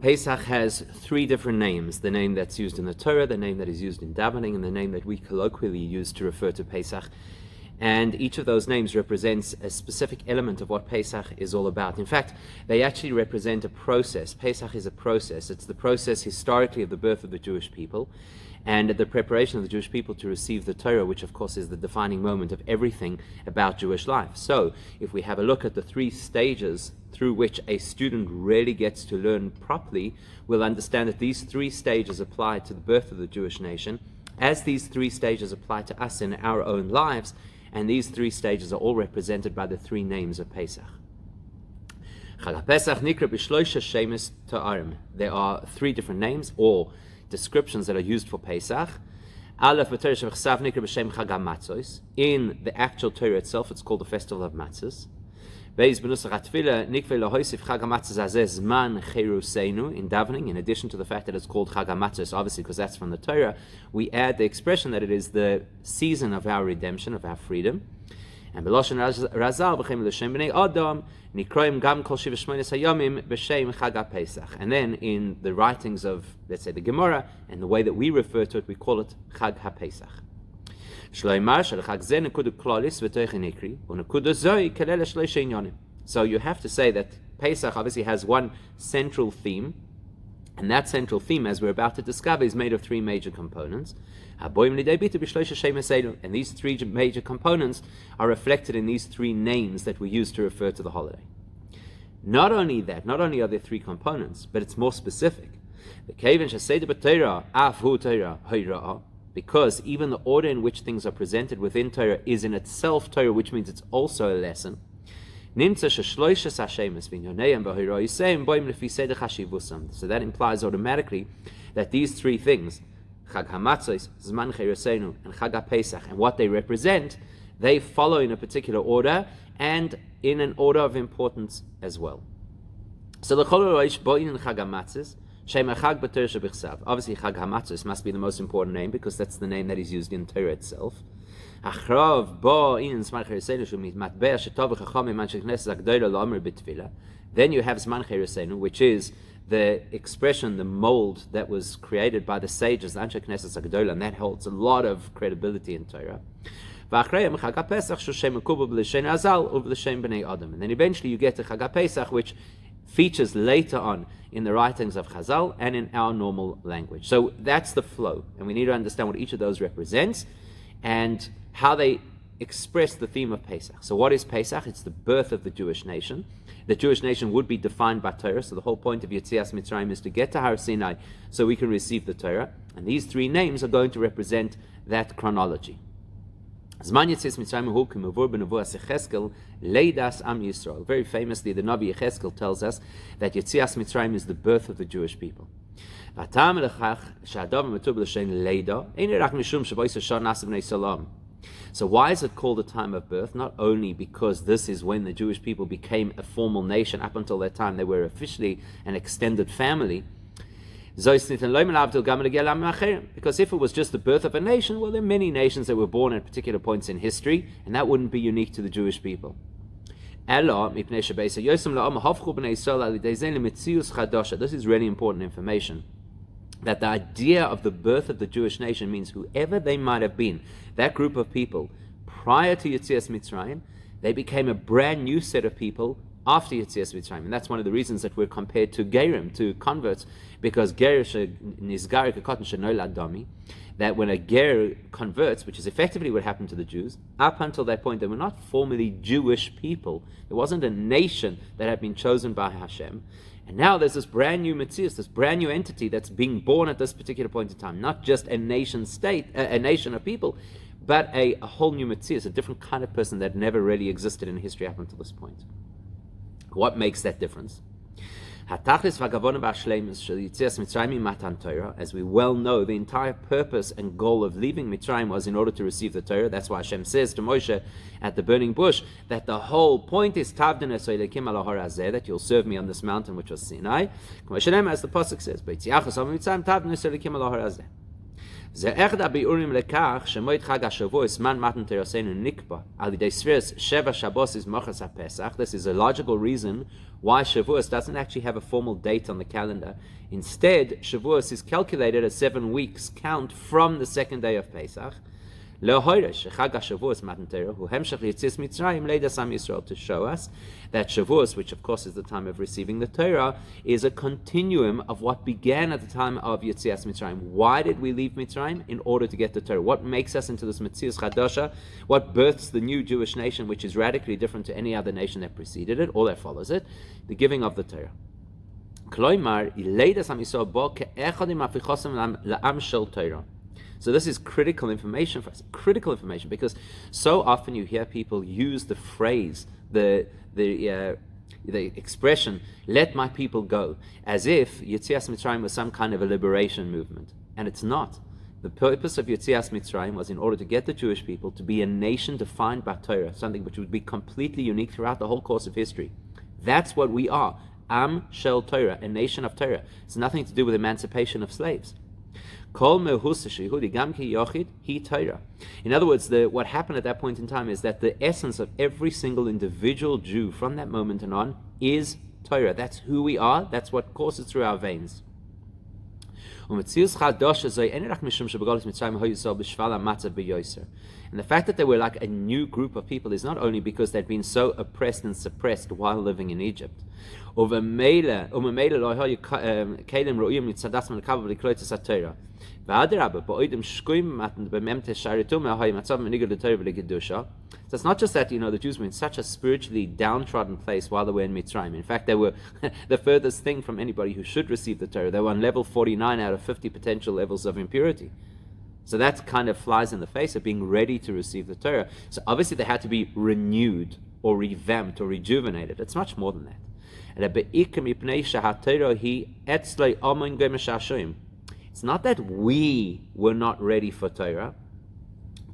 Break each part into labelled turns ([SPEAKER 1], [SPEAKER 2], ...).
[SPEAKER 1] Pesach has three different names: the name that's used in the Torah, the name that is used in davening, and the name that we colloquially use to refer to Pesach. And each of those names represents a specific element of what Pesach is all about. In fact, they actually represent a process. Pesach is a process. It's the process historically of the birth of the Jewish people and the preparation of the Jewish people to receive the Torah, which of course is the defining moment of everything about Jewish life. So, if we have a look at the three stages through which a student really gets to learn properly, we'll understand that these three stages apply to the birth of the Jewish nation, as these three stages apply to us in our own lives, and these three stages are all represented by the three names of Pesach. There are three different names or descriptions that are used for Pesach. In the actual Torah itself, it's called the Festival of Matzahs. In davening, in addition to the fact that it's called Chag HaMatzos, obviously because that's from the Torah, we add the expression that it is the season of our redemption, of our freedom. And Beloshen Razal b'chem l'shem b'nei Adam nikroim gam kol shiva shmoines hayomim b'shem Chag HaPesach. And then in the writings of, let's say, the Gemara, and the way that we refer to it, we call it Chag HaPesach. So you have to say that Pesach obviously has one central theme, and that central theme, as we're about to discover, is made of three major components. And these three major components are reflected in these three names that we use to refer to the holiday. Not only that, not only are there three components, but it's more specific. Because even the order in which things are presented within Torah is in itself Torah, which means it's also a lesson. So that implies automatically that these three things, Chag HaMatzos, Zman Cheresenu, and Chag HaPesach, and what they represent, they follow in a particular order and in an order of importance as well. So the Chol Roish Bo'in and Chag HaMatzos, obviously Chag HaMatzos must be the most important name because that's the name that is used in Torah itself. Then you have Zman Cheresenu, which is the expression, the mold that was created by the sages, the Anshe Knesset Agdola, and that holds a lot of credibility in Torah. And then eventually you get to Chag HaPesach, which features later on in the writings of Chazal and in our normal language. So that's the flow, and we need to understand what each of those represents and how they express the theme of Pesach. So what is Pesach? It's the birth of the Jewish nation. The Jewish nation would be defined by Torah, so the whole point of Yetzias Mitzrayim is to get to Har Sinai so we can receive the Torah, and these three names are going to represent that chronology. Zman Yetzias Mitzrayim hu k'mavur b'nevuas Yecheskel leidas Am Yisrael. Very famously, the Navi Yecheskel tells us that Yetzias Mitzrayim is the birth of the Jewish people. So why is it called a time of birth? Not only because this is when the Jewish people became a formal nation. Up until that time, they were officially an extended family. Because if it was just the birth of a nation, well, there are many nations that were born at particular points in history, and that wouldn't be unique to the Jewish people. This is really important information. That the idea of the birth of the Jewish nation means whoever they might have been, that group of people, prior to Yetzias Mitzrayim, they became a brand new set of people after Yetzias Mitzrayim. And that's one of the reasons that we're compared to Gerim, to converts, because Ger Nizgar Kekatan Shenolad Dami, that when a Ger converts, which is effectively what happened to the Jews, up until that point they were not formally Jewish people. There wasn't a nation that had been chosen by Hashem. And now there's this brand new Metzius, this brand new entity that's being born at this particular point in time. Not just a nation state, a nation of people, but a whole new Metzius, a different kind of person that never really existed in history up until this point. What makes that difference? As we well know, the entire purpose and goal of leaving Mitzrayim was in order to receive the Torah. That's why Hashem says to Moshe at the burning bush that the whole point is that you'll serve me on this mountain, which was Sinai. As the pasuk says, זה אחד הביאורים לכך שמועד חג השבוע, זמן מתן תורתנו נקבע על ידי ספירת 7 שבועות מוחץ הפסח. This is a logical reason why Shavuos doesn't actually have a formal date on the calendar. Instead, Shavuos is calculated as 7 weeks count from the second day of Pesach. To show us that Shavuos, which of course is the time of receiving the Torah, is a continuum of what began at the time of Yetzias Mitzrayim. Why did we leave Mitzrayim? In order to get the Torah. What makes us into this Metzias Chadasha? What births the new Jewish nation, which is radically different to any other nation that preceded it or that follows it? The giving of the Torah. So this is critical information for us. Critical information, because so often you hear people use the phrase, the expression, "Let my people go," as if Yetzias Mitzrayim was some kind of a liberation movement, and it's not. The purpose of Yetzias Mitzrayim was in order to get the Jewish people to be a nation defined by Torah, something which would be completely unique throughout the whole course of history. That's what we are. Am Shel Torah, a nation of Torah. It's nothing to do with emancipation of slaves. In other words, what happened at that point in time is that the essence of every single individual Jew from that moment and on is Torah. That's who we are. That's what courses through our veins. And the fact that they were like a new group of people is not only because they'd been so oppressed and suppressed while living in Egypt. So it's not just that, the Jews were in such a spiritually downtrodden place while they were in Mitzrayim. In fact, they were the furthest thing from anybody who should receive the Torah. They were on level 49 out of 50 potential levels of impurity. So that kind of flies in the face of being ready to receive the Torah. So obviously they had to be renewed or revamped or rejuvenated. It's much more than that. It's not that we were not ready for Torah.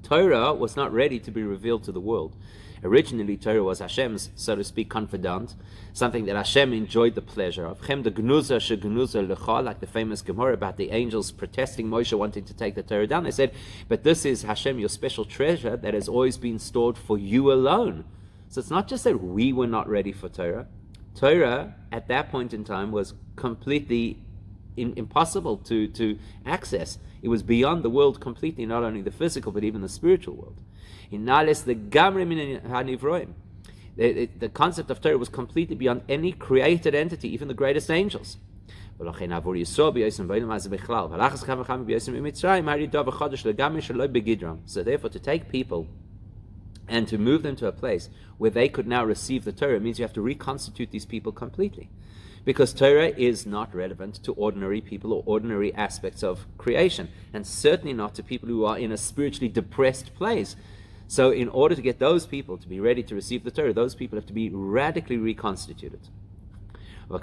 [SPEAKER 1] Torah was not ready to be revealed to the world. Originally, Torah was Hashem's, so to speak, confidant, something that Hashem enjoyed the pleasure of. Like the famous Gemara about the angels protesting Moshe wanting to take the Torah down. They said, but this is Hashem, your special treasure that has always been stored for you alone. So it's not just that we were not ready for Torah. Torah, at that point in time, was completely impossible to access. It was beyond the world completely, not only the physical, but even the spiritual world. The concept of Torah was completely beyond any created entity, even the greatest angels. So therefore, to take people and to move them to a place where they could now receive the Torah means you have to reconstitute these people completely. Because Torah is not relevant to ordinary people or ordinary aspects of creation, and certainly not to people who are in a spiritually depressed place. So in order to get those people to be ready to receive the Torah, those people have to be radically reconstituted. So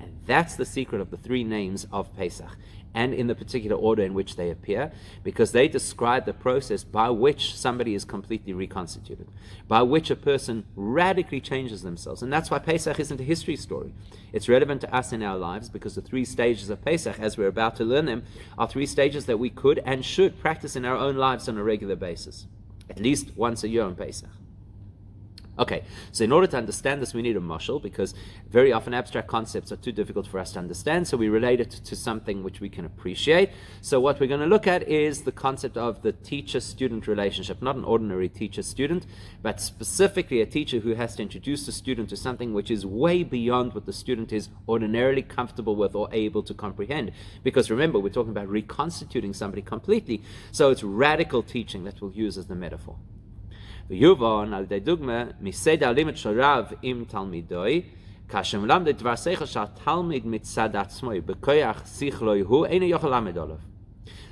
[SPEAKER 1] and that's the secret of the 3 names of Pesach, and in the particular order in which they appear, because they describe the process by which somebody is completely reconstituted, by which a person radically changes themselves. And that's why Pesach isn't a history story. It's relevant to us in our lives, because the 3 stages of Pesach, as we're about to learn them, are 3 stages that we could and should practice in our own lives on a regular basis, at least once a year on Pesach. Okay, so in order to understand this, we need a mashal, because very often abstract concepts are too difficult for us to understand, so we relate it to something which we can appreciate. So what we're going to look at is the concept of the teacher-student relationship, not an ordinary teacher-student, but specifically a teacher who has to introduce the student to something which is way beyond what the student is ordinarily comfortable with or able to comprehend. Because remember, we're talking about reconstituting somebody completely, so it's radical teaching that we'll use as the metaphor. ויובן על ידי דוגמה מסדר הלימוד של רב עם תלמידוי, כאשר מלמד דבר שכל שהתלמיד מצד עצמו בכוח שכלו הוא אינו יכול למד עליו.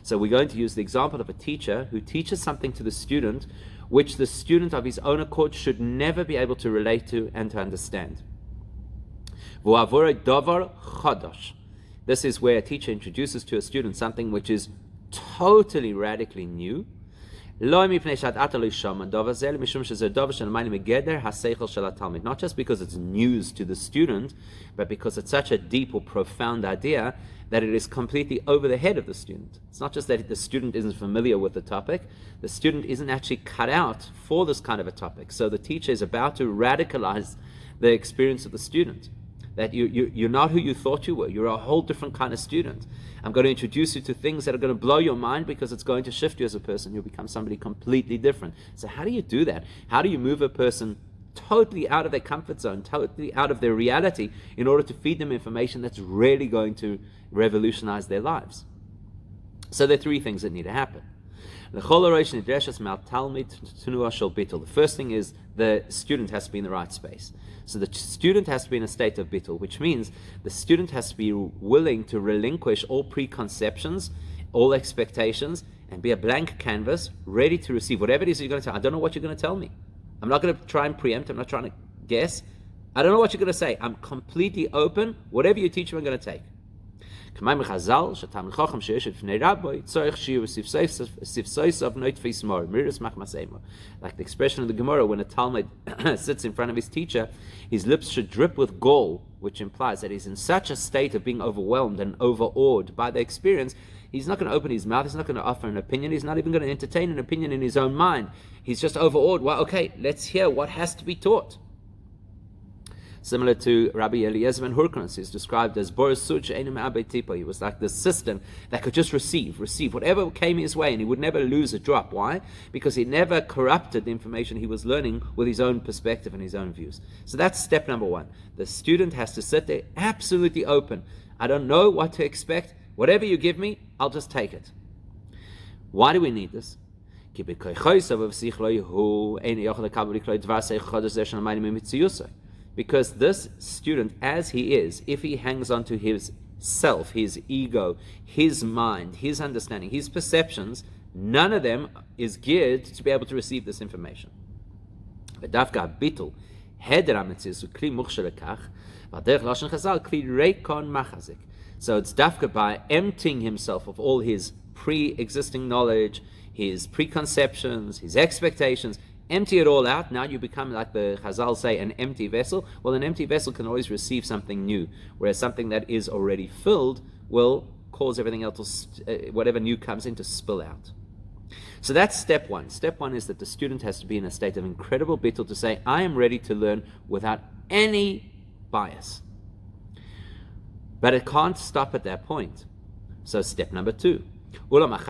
[SPEAKER 1] So we're going to use the example of a teacher who teaches something to the student which the student of his own accord should never be able to relate to and to understand. ועבור דבר חדש. This is where a teacher introduces to a student something which is totally radically new, Not just because it's news to the student, but because it's such a deep or profound idea that it is completely over the head of the student. It's not just that the student isn't familiar with the topic, the student isn't actually cut out for this kind of a topic. So the teacher is about to radicalize the experience of the student. That you're not who you thought you were. You're a whole different kind of student. I'm going to introduce you to things that are going to blow your mind because it's going to shift you as a person. You'll become somebody completely different. So how do you do that? How do you move a person totally out of their comfort zone, totally out of their reality, in order to feed them information that's really going to revolutionize their lives? So there are three things that need to happen. The first thing is the student has to be in the right space. So the student has to be in a state of bittul, which means the student has to be willing to relinquish all preconceptions, all expectations, and be a blank canvas, ready to receive whatever it is you're going to tell. I don't know what you're going to tell me. I'm not going to try and preempt. I'm not trying to guess. I don't know what you're going to say. I'm completely open. Whatever you teach me, I'm going to take. Like the expression of the Gemara, when a Talmud sits in front of his teacher, his lips should drip with gall, which implies that he's in such a state of being overwhelmed and overawed by the experience. He's not going to open his mouth. He's not going to offer an opinion. He's not even going to entertain an opinion in his own mind. He's just overawed. Well, okay, let's hear what has to be taught. Similar to Rabbi Eliezer ben Hurkans, he's described as Boris Such Einem Abetipa. He was like the cistern that could just receive whatever came his way, and he would never lose a drop. Why? Because he never corrupted the information he was learning with his own perspective and his own views. So that's step number one. The student has to sit there absolutely open. I don't know what to expect. Whatever you give me, I'll just take it. Why do we need this? Because this student, as he is, if he hangs on to his self, his ego, his mind, his understanding, his perceptions, none of them is geared to be able to receive this information. So it's dafka by emptying himself of all his pre-existing knowledge, his preconceptions, his expectations. Empty it all out. Now you become, like the Chazal say, an empty vessel. Well, an empty vessel can always receive something new, whereas something that is already filled will cause everything else, whatever new comes in, to spill out. So that's step one. Step one is that the student has to be in a state of incredible bittul to say, I am ready to learn without any bias. But it can't stop at that point. So step number two. It's not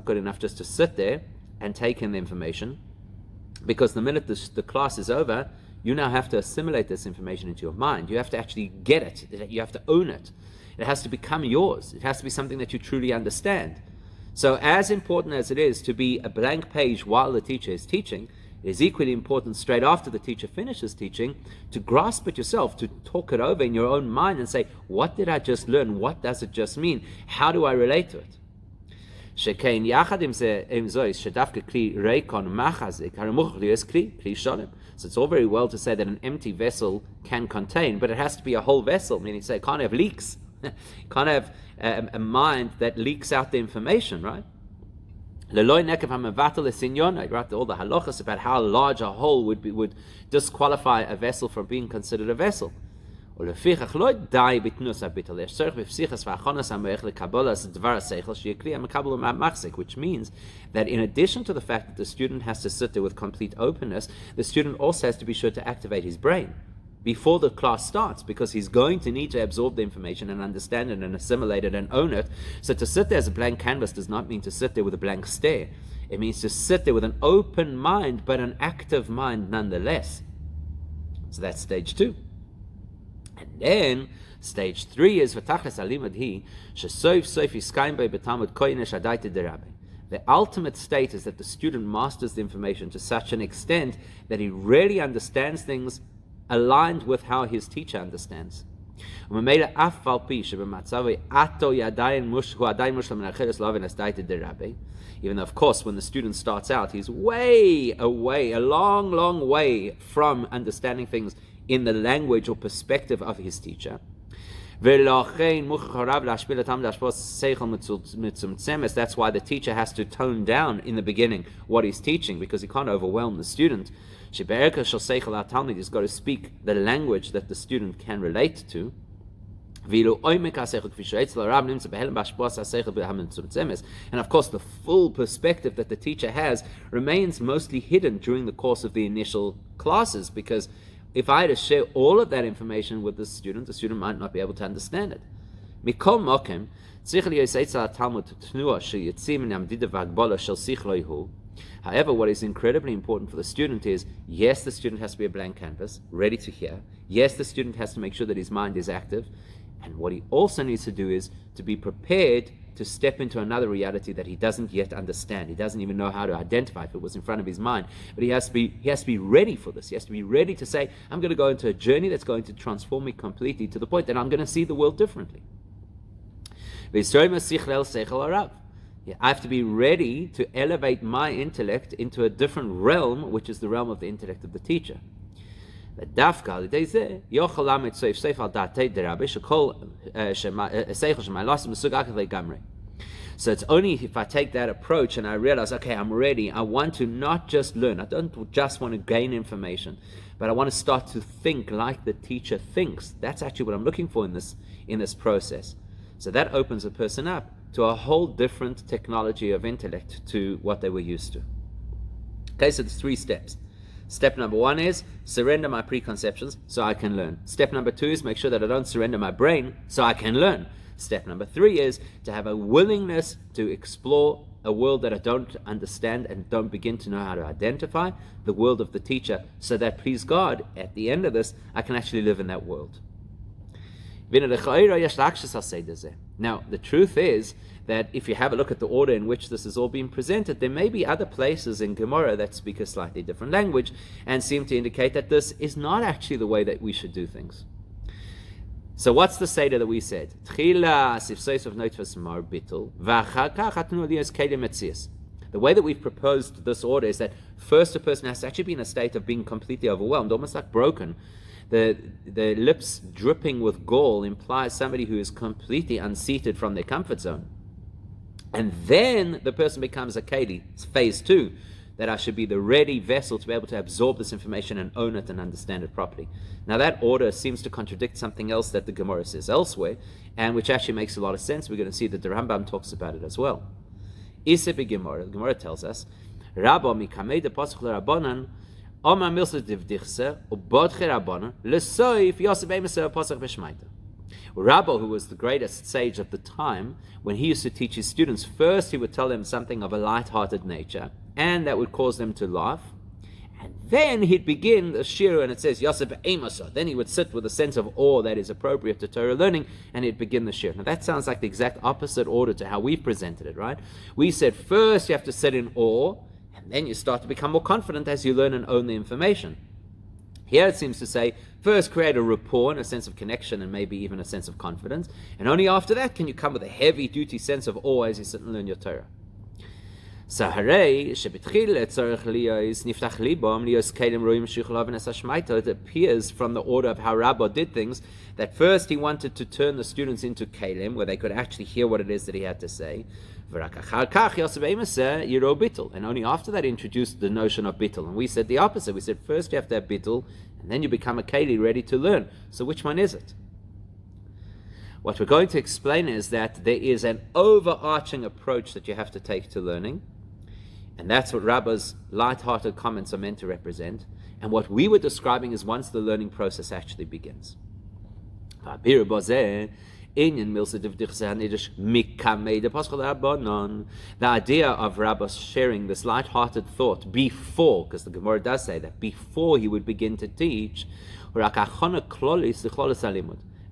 [SPEAKER 1] good enough just to sit there and take in the information, because the minute the class is over, you now have to assimilate this information into your mind. You have to actually get it. You have to own it. It has to become yours. It has to be something that you truly understand. So as important as it is to be a blank page while the teacher is teaching, it is equally important straight after the teacher finishes teaching to grasp it yourself, to talk it over in your own mind and say, what did I just learn? What does it just mean? How do I relate to it? So it's all very well to say that an empty vessel can contain, but it has to be a whole vessel, meaning say it can't have leaks. It can't have a mind that leaks out the information, right? All the halachas about how large a hole would disqualify a vessel from being considered a vessel. Which means that in addition to the fact that the student has to sit there with complete openness, the student also has to be sure to activate his brain before the class starts, because he's going to need to absorb the information and understand it and assimilate it and own it. So to sit there as a blank canvas does not mean to sit there with a blank stare. It means to sit there with an open mind, but an active mind nonetheless. So that's stage two. And then stage three is the ultimate state is that the student masters the information to such an extent that he really understands things aligned with how his teacher understands. Even though, of course, when the student starts out, he's way away, a long, long way from understanding things in the language or perspective of his teacher. That's why the teacher has to tone down in the beginning what he's teaching, because he can't overwhelm the student. He's got to speak the language that the student can relate to. And of course, the full perspective that the teacher has remains mostly hidden during the course of the initial classes, because if I had to share all of that information with the student might not be able to understand it. However, what is incredibly important for the student is, yes, the student has to be a blank canvas, ready to hear. Yes, the student has to make sure that his mind is active. And what he also needs to do is to be prepared to step into another reality that he doesn't yet understand. He doesn't even know how to identify if it was in front of his mind. But he has to be ready for this. He has to be ready to say, I'm going to go into a journey that's going to transform me completely to the point that I'm going to see the world differently. I have to be ready to elevate my intellect into a different realm, which is the realm of the intellect of the teacher. So it's only if I take that approach and I realize, okay, I'm ready, I want to not just learn, I don't just want to gain information, but I want to start to think like the teacher thinks. That's actually what I'm looking for in this process. So that opens a person up to a whole different technology of intellect to what they were used to. Okay, so there's 3 steps. Step number 1 is surrender my preconceptions so I can learn. Step number 2 is make sure that I don't surrender my brain so I can learn. Step number 3 is to have a willingness to explore a world that I don't understand and don't begin to know how to identify, the world of the teacher, so that, please God, at the end of this, I can actually live in that world. Now, the truth is that if you have a look at the order in which this is all being presented, there may be other places in Gemara that speak a slightly different language and seem to indicate that this is not actually the way that we should do things. So what's the Seder that we said? The way that we've proposed this order is that first a person has to actually be in a state of being completely overwhelmed, almost like broken. The lips dripping with gall implies somebody who is completely unseated from their comfort zone. And then the person becomes a keli. It's phase 2, that I should be the ready vessel to be able to absorb this information and own it and understand it properly. Now that order seems to contradict something else that the Gemara says elsewhere, and which actually makes a lot of sense. We're going to see that the Rambam talks about it as well. The Gemara tells us, Rabbi mikamei de pasuk l'Rabbanan, Omar milsa divdichse, ubodche Rabbanan, l'soif Yosef emesa pasuk v'shmaita. Rabbi, who was the greatest sage of the time, when he used to teach his students, first he would tell them something of a light-hearted nature, and that would cause them to laugh. And then he'd begin the shir, and it says, Yosef Amasa. Then he would sit with a sense of awe that is appropriate to Torah learning, and he'd begin the shir. Now that sounds like the exact opposite order to how we've presented it, right? We said first you have to sit in awe, and then you start to become more confident as you learn and own the information. Here it seems to say, first create a rapport and a sense of connection and maybe even a sense of confidence, and only after that can you come with a heavy-duty sense of awe as you sit and learn your Torah. So it appears from the order of how Rabbi did things that first he wanted to turn the students into kelim, where they could actually hear what it is that he had to say. And only after that he introduced the notion of bittul. And we said the opposite. We said first you have to have bittul, and then you become a keli ready to learn. So which one is it? What we're going to explain is that there is an overarching approach that you have to take to learning. And that's what Rabbi's light-hearted comments are meant to represent. And what we were describing is once the learning process actually begins. The idea of Rabbi sharing this light-hearted thought before, because the Gemara does say that, before he would begin to teach,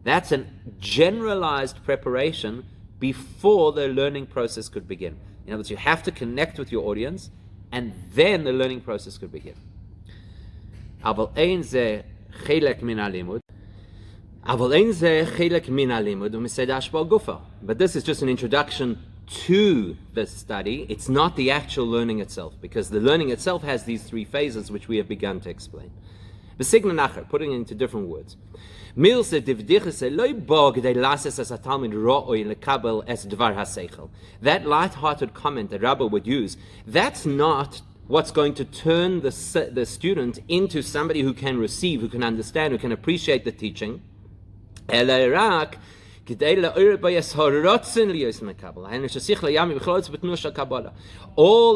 [SPEAKER 1] that's a generalized preparation before the learning process could begin. In other words, you have to connect with your audience, and then the learning process could begin. But this is just an introduction to the study. It's not the actual learning itself, because the learning itself has these 3 phases which we have begun to explain. Putting it into different words. That light-hearted comment that Rabbi would use, that's not what's going to turn the student into somebody who can receive, who can understand, who can appreciate the teaching. All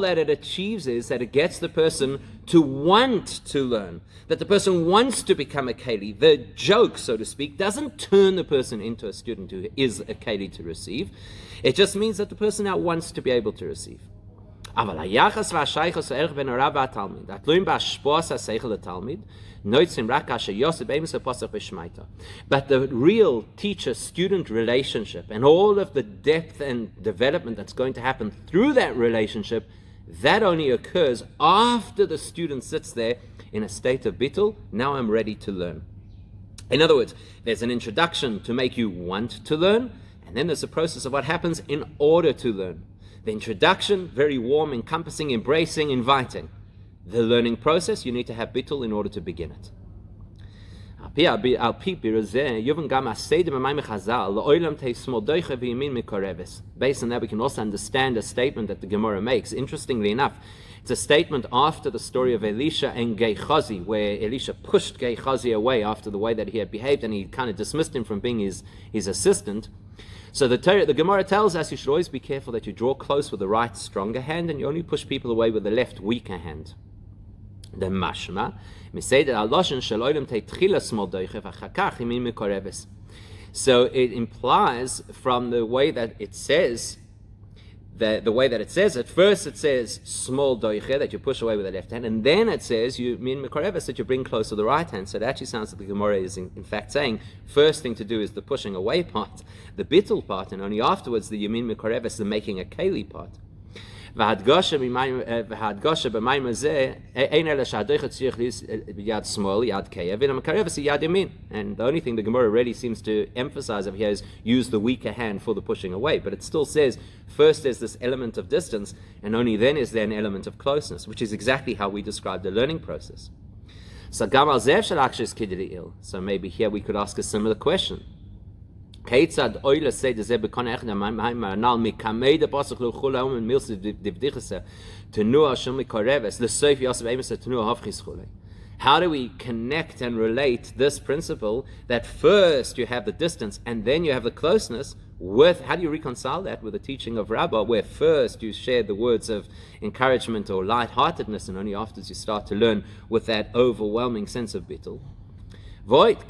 [SPEAKER 1] that it achieves is that it gets the person to want to learn, that the person wants to become a keli. The joke, so to speak, doesn't turn the person into a student who is a keli to receive. It just means that the person now wants to be able to receive. But the real teacher-student relationship and all of the depth and development that's going to happen through that relationship, that only occurs after the student sits there in a state of bittul. Now I'm ready to learn. In other words, there's an introduction to make you want to learn, and then there's a process of what happens in order to learn. The introduction, very warm, encompassing, embracing, inviting. The learning process, you need to have bittul in order to begin it. Based on that, we can also understand a statement that the Gemara makes. Interestingly enough, it's a statement after the story of Elisha and Gehazi, where Elisha pushed Gehazi away after the way that he had behaved, and he kind of dismissed him from being his assistant. So the Gemara tells us you should always be careful that you draw close with the right, stronger hand, and you only push people away with the left, weaker hand. The mashma, so it implies from the way that it says, the way that it says, at first it says small doiche, that you push away with the left hand, and then it says you mean mikoreves, that you bring close to the right hand. So it actually sounds like the Gemara is in fact saying first thing to do is the pushing away part, the bittul part, and only afterwards the yamin mikoreves, the making a keli part. And the only thing the Gemara really seems to emphasize over here is use the weaker hand for the pushing away. But it still says first there's this element of distance, and only then is there an element of closeness, which is exactly how we describe the learning process. So maybe here we could ask a similar question. The How do we connect and relate this principle that first you have the distance and then you have the closeness with, how do you reconcile that with the teaching of Rabbi, where first you share the words of encouragement or lightheartedness and only afterwards you start to learn with that overwhelming sense of bittul? Besides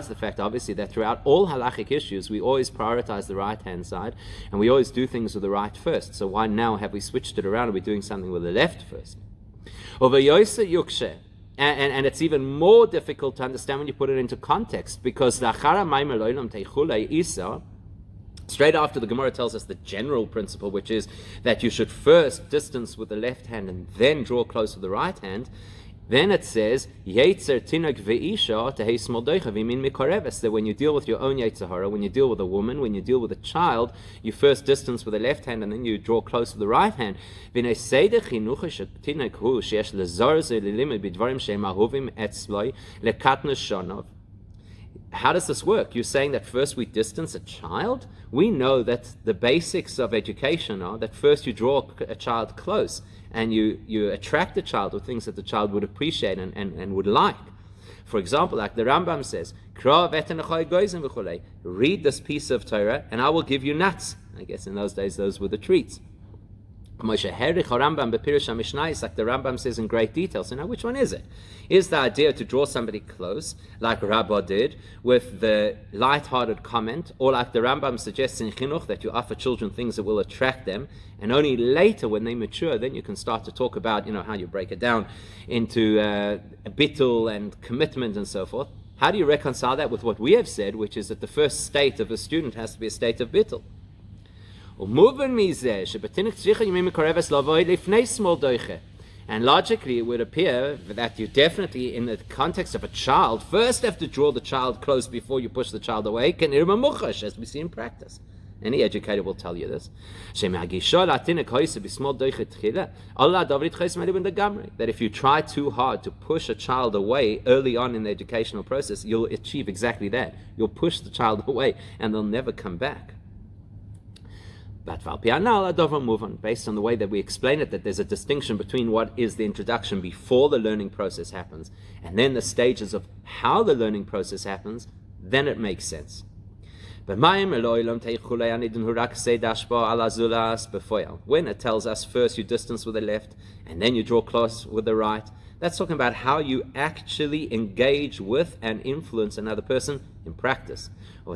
[SPEAKER 1] the fact, obviously, that throughout all halachic issues, we always prioritize the right-hand side, and we always do things with the right first. So why now have we switched it around and we're doing something with the left first? And it's even more difficult to understand when you put it into context, because straight after the Gemara tells us the general principle, which is that you should first distance with the left hand and then draw close with the right hand. Then it says, that when you deal with your own Yetzer Hara, when you deal with a woman, when you deal with a child, you first distance with the left hand and then you draw close with the right hand. How does this work? You're saying that first we distance a child? We know that the basics of education are that first you draw a child close and you attract the child with things that the child would appreciate and would like. For example, like the Rambam says, read this piece of Torah and I will give you nuts. I guess in those days those were the treats. Like the Rambam says in great detail. So now which one is it? Is the idea to draw somebody close, like Rabbi did, with the light-hearted comment, or like the Rambam suggests in Chinuch, that you offer children things that will attract them, and only later when they mature, then you can start to talk about, how you break it down into bittul and commitment and so forth. How do you reconcile that with what we have said, which is that the first state of a student has to be a state of bittul? And logically, it would appear that you definitely, in the context of a child, first have to draw the child close before you push the child away, as we see in practice. Any educator will tell you this. That if you try too hard to push a child away early on in the educational process, you'll achieve exactly that. You'll push the child away and they'll never come back. But based on the way that we explain it, that there's a distinction between what is the introduction before the learning process happens and then the stages of how the learning process happens, then it makes sense. When it tells us first you distance with the left and then you draw close with the right, that's talking about how you actually engage with and influence another person in practice. So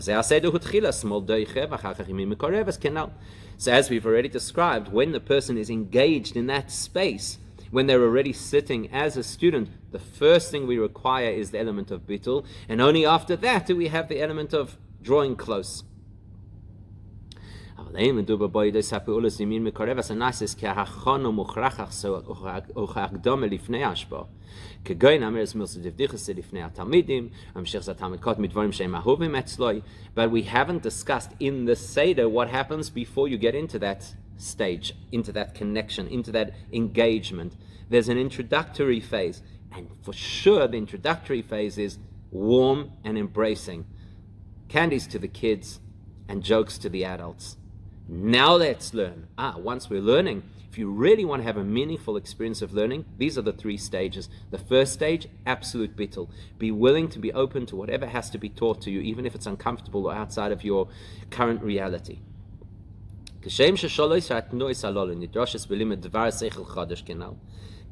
[SPEAKER 1] as we've already described, when the person is engaged in that space, when they're already sitting as a student, the first thing we require is the element of bitul, and only after that do we have the element of drawing close. But we haven't discussed in the Seder what happens before you get into that stage, into that connection, into that engagement. There's an introductory phase, and for sure the introductory phase is warm and embracing. Candies to the kids and jokes to the adults. Now let's learn. Once we're learning, if you really want to have a meaningful experience of learning, these are the 3 stages. The first stage, absolute bittul. Be willing to be open to whatever has to be taught to you, even if it's uncomfortable or outside of your current reality.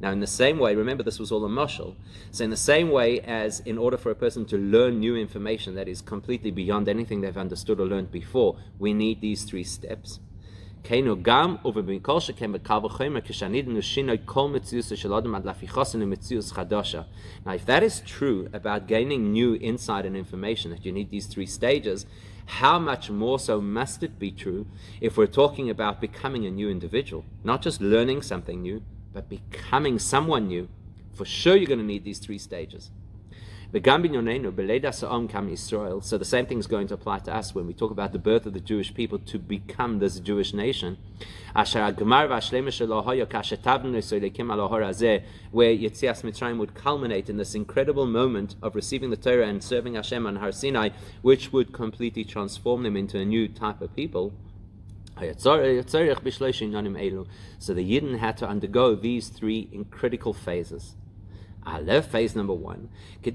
[SPEAKER 1] Now, in the same way, remember this was all a mashal. So in the same way as in order for a person to learn new information that is completely beyond anything they've understood or learned before, we need these 3 steps. Now, if that is true about gaining new insight and information, that you need these 3 stages, how much more so must it be true if we're talking about becoming a new individual, not just learning something new, but becoming someone new? For sure you're going to need these 3 stages. So the same thing is going to apply to us when we talk about the birth of the Jewish people to become this Jewish nation. Where Yetzias Mitzrayim would culminate in this incredible moment of receiving the Torah and serving Hashem on Har Sinai, which would completely transform them into a new type of people. So the Yidden had to undergo these 3 critical phases. Phase number 1. In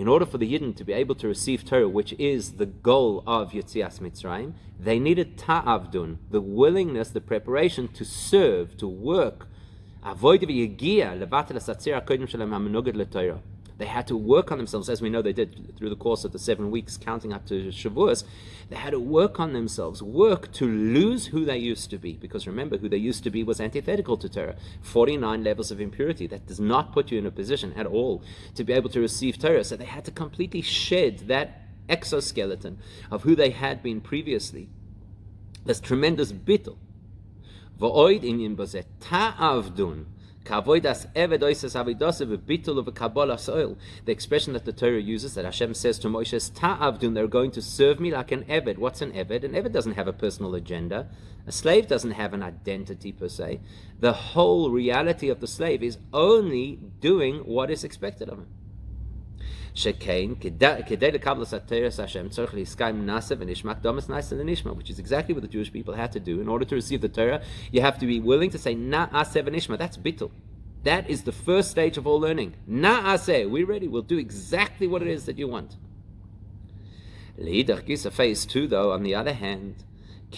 [SPEAKER 1] order for the Yidden to be able to receive Torah, which is the goal of Yetzias Mitzrayim, they needed ta'avdun, the willingness, the preparation to serve, to work. They had to work on themselves, as we know they did through the course of the 7 weeks, counting up to Shavuos. They had to work on themselves, work to lose who they used to be. Because remember, who they used to be was antithetical to Torah. 49 levels of impurity. That does not put you in a position at all to be able to receive Torah. So they had to completely shed that exoskeleton of who they had been previously. This tremendous bittul. V'oid inyan b'zeh ta'avdun. The expression that the Torah uses, that Hashem says to Moshe, Ta'avdun, they're going to serve me like an Eved. What's an Eved? An Eved doesn't have a personal agenda. A slave doesn't have an identity per se. The whole reality of the slave is only doing what is expected of him. Which is exactly what the Jewish people had to do. In order to receive the Torah, you have to be willing to say na'aseh v'nishma. That's bittul. That is the first stage of all learning. Na'aseh, we're ready, we'll do exactly what it is that you want. Phase 2, though, on the other hand,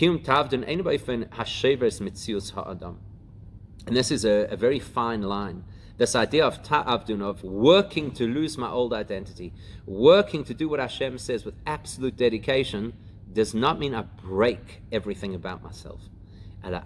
[SPEAKER 1] and this is a very fine line. This idea of ta'avdun, of working to lose my old identity, working to do what Hashem says with absolute dedication, does not mean I break everything about myself. But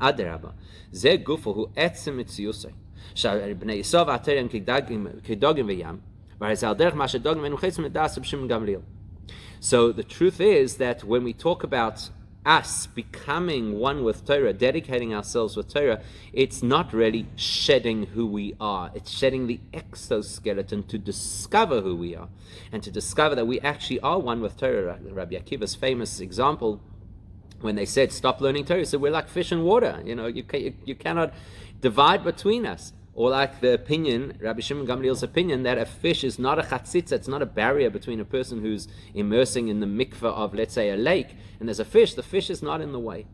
[SPEAKER 1] So the truth is that when we talk about us becoming one with Torah, dedicating ourselves with Torah, it's not really shedding who we are. It's shedding the exoskeleton to discover who we are, and to discover that we actually are one with Torah. Rabbi Akiva's famous example, when they said, stop learning Torah, he said, we're like fish and water. You cannot divide between us. Or like the opinion, Rabbi Shimon Gamliel's opinion, that a fish is not a chatzitza, it's not a barrier between a person who's immersing in the mikveh of, let's say, a lake, and there's a fish, the fish is not in the way.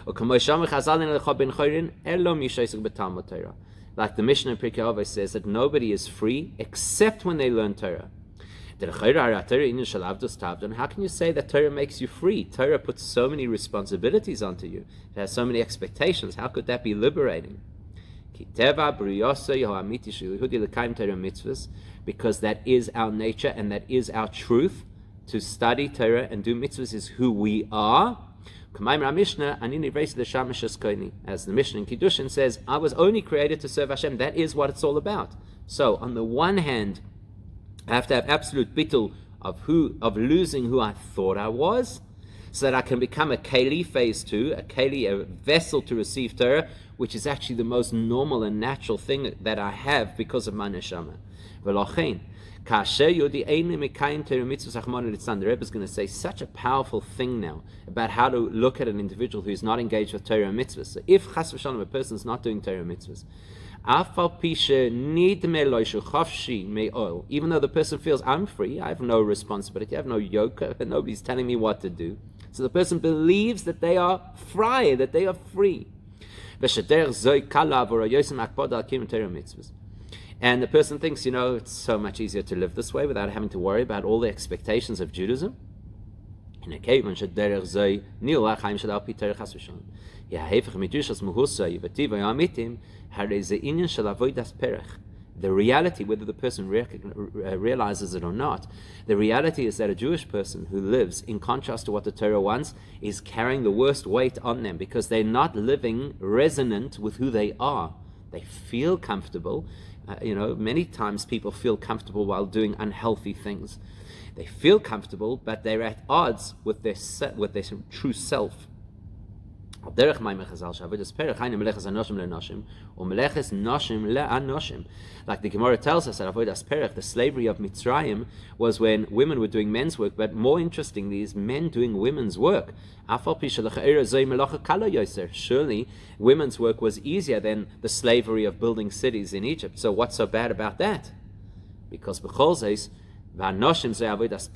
[SPEAKER 1] Like the Mishnah in Pirkei Avos says that nobody is free except when they learn Torah. How can you say that Torah makes you free? Torah puts so many responsibilities onto you. It has so many expectations. How could that be liberating? Because that is our nature and that is our truth. To study Torah and do mitzvahs is who we are. As the Mishnah in Kiddushin says, I was only created to serve Hashem. That is what it's all about. So on the one hand, I have to have absolute bittul of losing who I thought I was, so that I can become a keli, phase 2, a vessel to receive Torah, which is actually the most normal and natural thing that I have because of my neshama. The Rebbe is going to say such a powerful thing now about how to look at an individual who is not engaged with Torah and mitzvahs. So if chas v'shalom a person is not doing Torah and mitzvahs, even though the person feels I'm free, I have no responsibility, I have no yoke, nobody's telling me what to do. So the person believes that they are free, that they are free. And the person thinks, it's so much easier to live this way without having to worry about all the expectations of Judaism. The reality, whether the person realizes it or not, the reality is that a Jewish person who lives in contrast to what the Torah wants is carrying the worst weight on them, because they're not living resonant with who they are. They feel comfortable. Many times people feel comfortable while doing unhealthy things. They feel comfortable, but they're at odds with their true self. Like the Gemara tells us that avodas perech, the slavery of Mitzrayim, was when women were doing men's work, but more interestingly is men doing women's work. Surely women's work was easier than the slavery of building cities in Egypt. So what's so bad about that? Because nevertheless,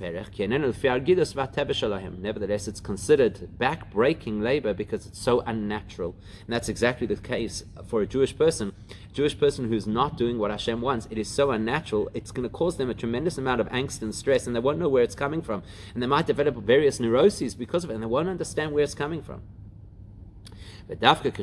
[SPEAKER 1] it's considered back-breaking labor because it's so unnatural. And that's exactly the case for a Jewish person. A Jewish person who's not doing what Hashem wants, it is so unnatural, it's going to cause them a tremendous amount of angst and stress, and they won't know where it's coming from. And they might develop various neuroses because of it, and they won't understand where it's coming from. So dafka,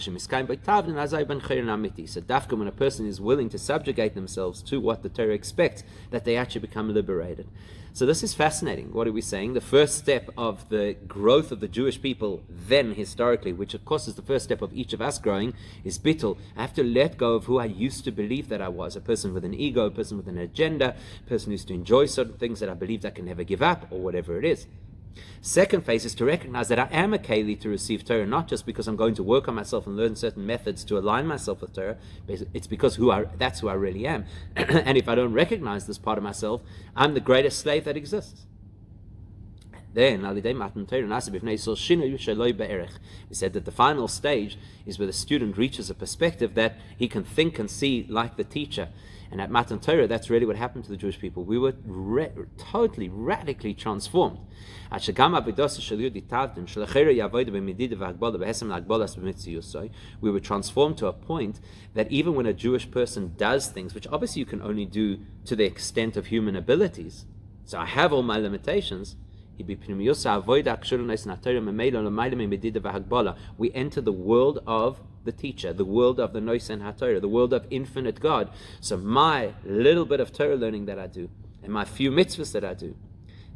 [SPEAKER 1] when a person is willing to subjugate themselves to what the Torah expects, that they actually become liberated. So this is fascinating. What are we saying? The first step of the growth of the Jewish people then historically, which of course is the first step of each of us growing, is bittul. I have to let go of who I used to believe that I was, a person with an ego, a person with an agenda, a person who used to enjoy certain things that I believed I can never give up, or whatever it is. Second phase is to recognize that I am a keli to receive Torah, not just because I'm going to work on myself and learn certain methods to align myself with Torah. It's because that's who I really am. And if I don't recognize this part of myself, I'm the greatest slave that exists. Then, we said that the final stage is where the student reaches a perspective that he can think and see like the teacher. And at Matan Torah, that's really what happened to the Jewish people. We were totally, radically transformed. We were transformed to a point that even when a Jewish person does things, which obviously you can only do to the extent of human abilities, so I have all my limitations, we enter the world of the teacher, the world of the Noisen HaTorah, the world of infinite God. So my little bit of Torah learning that I do, and my few mitzvahs that I do,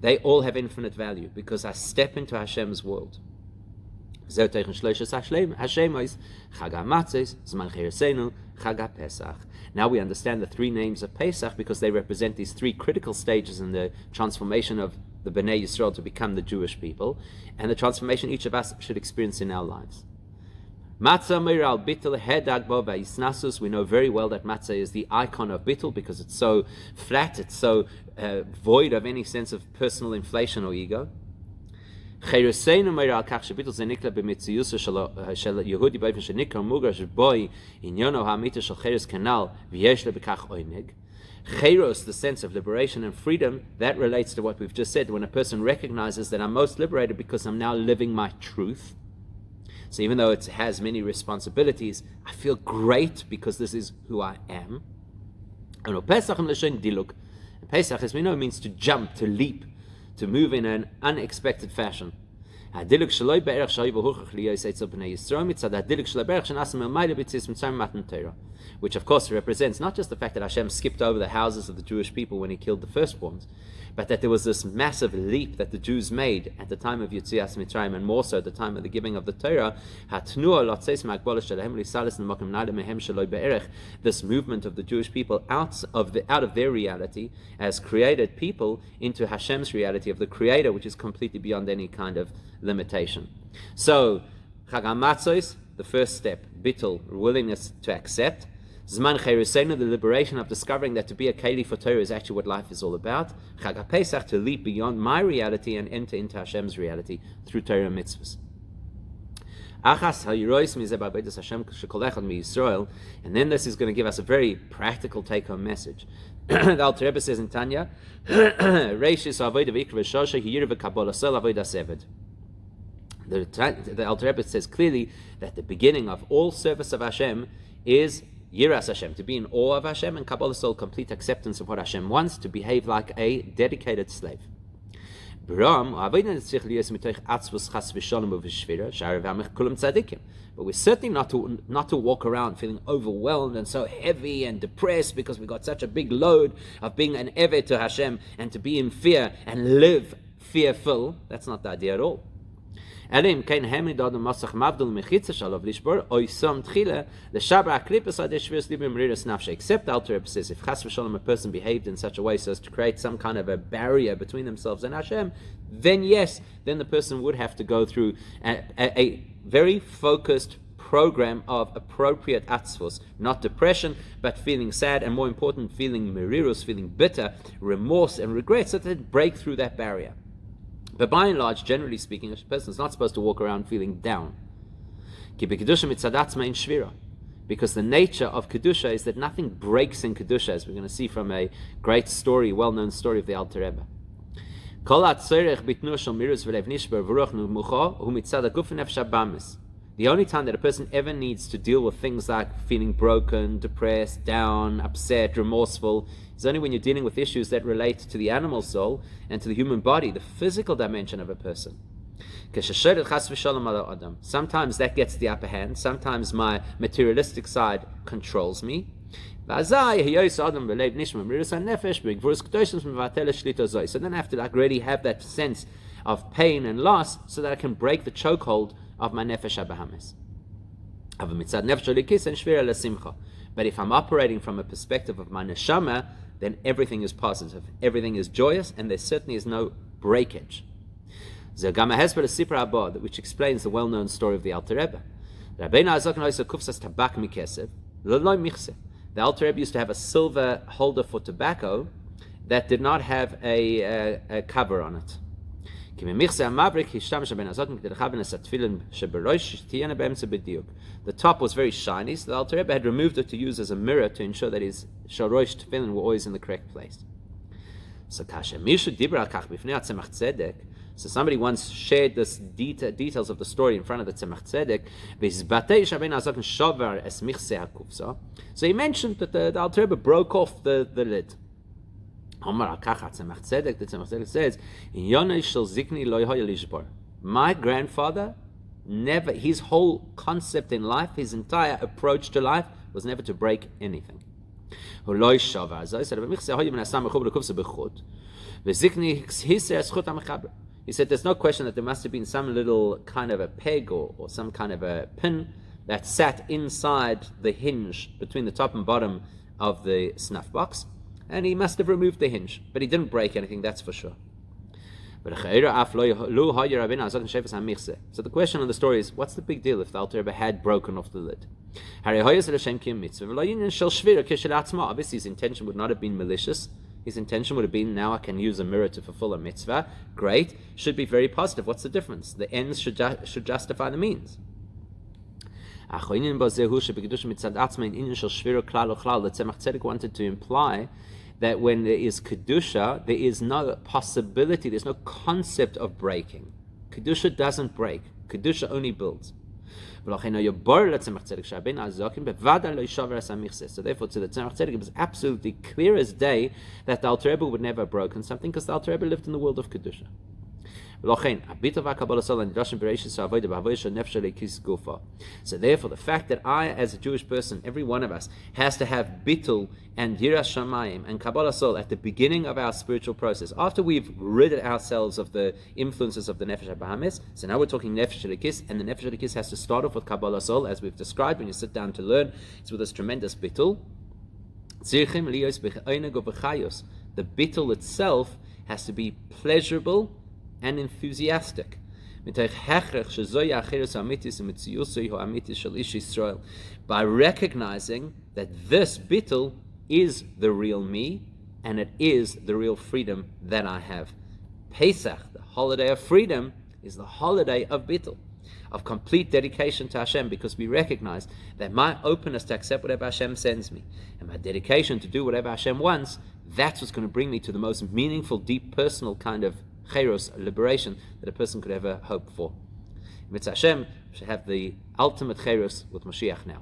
[SPEAKER 1] they all have infinite value because I step into Hashem's world. Now we understand the three names of Pesach because they represent these three critical stages in the transformation of the Bnei Yisrael to become the Jewish people, and the transformation each of us should experience in our lives. Matzah Meiral Bittul Hedag Bo Vayisnasus. We know very well that matzah is the icon of bittul because it's so flat, it's so void of any sense of personal inflation or ego. Chayruseinu Meiral Kach Shebittul Zenikla B'Mitziyusa Shel Yehudi B'Ofen Shenikra Mugrash Boi Inyono Ha'amita Shel Cheres Kanal V'Yesh Le B'Kach Oineg. Chayros, the sense of liberation and freedom, that relates to what we've just said. When a person recognizes that I'm most liberated because I'm now living my truth. So even though it has many responsibilities, I feel great because this is who I am. And Pesach, as we know, means to jump, to leap, to move in an unexpected fashion. Which of course represents not just the fact that Hashem skipped over the houses of the Jewish people when he killed the firstborns, but that there was this massive leap that the Jews made at the time of Yetzias Mitzrayim, and more so at the time of the giving of the Torah. This movement of the Jewish people out of their reality as created people into Hashem's reality of the Creator, which is completely beyond any kind of limitation. So, Chag HaMatzos, the first step, bittul, willingness to accept. Zman Chayruseinu, the liberation of discovering that to be a keli for Torah is actually what life is all about. Chag HaPesach, to leap beyond my reality and enter into Hashem's reality through Torah mitzvahs. Achas hayirois mizeh ba'avodas Hashem shekolech od miYisrael, and then this is going to give us a very practical take-home message. The Alter Rebbe says in Tanya, Reishis avodah v'ikra v'shosha hiyir v'kabbalah sel avodas eved. The Alter Rebbe says clearly that the beginning of all service of Hashem is Yiras Hashem, to be in awe of Hashem, and Kabbalah Soul, complete acceptance of what Hashem wants, to behave like a dedicated slave. But we're certainly not to walk around feeling overwhelmed and so heavy and depressed because we got such a big load of being an eved to Hashem and to be in fear and live fearful. That's not the idea at all. Except Alter Rebbe says, if Chas v'Shalom a person behaved in such a way so as to create some kind of a barrier between themselves and Hashem, then yes, then the person would have to go through a very focused program of appropriate atzvos, not depression, but feeling sad, and more important, feeling merirus, feeling bitter, remorse and regret, so that they break through that barrier. But by and large, generally speaking, a person is not supposed to walk around feeling down. Because the nature of Kedusha is that nothing breaks in Kedusha, as we're going to see from a great story, well-known story of the Alter Rebbe. The only time that a person ever needs to deal with things like feeling broken, depressed, down, upset, remorseful is only when you're dealing with issues that relate to the animal soul and to the human body, the physical dimension of a person. Sometimes that gets the upper hand. Sometimes my materialistic side controls me. So then I have to really have that sense of pain and loss so that I can break the chokehold of my nefesh habahamis. But if I'm operating from a perspective of my neshama, then everything is positive, everything is joyous, and there certainly is no breakage. Which explains the well-known story of the Alter Rebbe. The Alter Rebbe used to have a silver holder for tobacco that did not have a cover on it. The top was very shiny, so the Alter Rebbe had removed it to use as a mirror to ensure that his shorosh tefillin were always in the correct place. So somebody once shared this details of the story in front of the Tzemach Tzedek. So he mentioned that the Alter Rebbe broke off the lid. The Tzemach Tzedek says, my grandfather never, his whole concept in life, his entire approach to life was never to break anything. He said there's no question that there must have been some little kind of a peg or some kind of a pin that sat inside the hinge between the top and bottom of the snuff box, and he must have removed the hinge, but he didn't break anything, that's for sure. So the question on the story is, what's the big deal if the Alter Rebbe had broken off the lid? Obviously his intention would not have been malicious. His intention would have been, now I can use a mirror to fulfill a mitzvah. Great. Should be very positive. What's the difference? The ends should justify the means. The Tzemach Tzedek wanted to imply that when there is Kedusha, there is no possibility, there's no concept of breaking. Kedusha doesn't break. Kedusha only builds. So therefore, to the Tzemach Tzedek, it was absolutely clear as day that the Alter Rebbe would never have broken something, because the Alter Rebbe lived in the world of Kedusha. So therefore, the fact that I, as a Jewish person, every one of us, has to have bitul and yiras shamayim and kabbalah sol at the beginning of our spiritual process, after we've rid ourselves of the influences of the nefesh habahamis, so now we're talking nefesh elikis, and the nefesh elikis has to start off with kabbalah sol, as we've described. When you sit down to learn, it's with this tremendous bitul. The bitul itself has to be pleasurable and enthusiastic. By recognizing that this bittul is the real me, and it is the real freedom that I have. Pesach, the holiday of freedom, is the holiday of bittul, of complete dedication to Hashem, because we recognize that my openness to accept whatever Hashem sends me, and my dedication to do whatever Hashem wants, that's what's going to bring me to the most meaningful, deep, personal kind of chayros, liberation, that a person could ever hope for. Mitzvah Hashem should have the ultimate chayros with Mashiach now.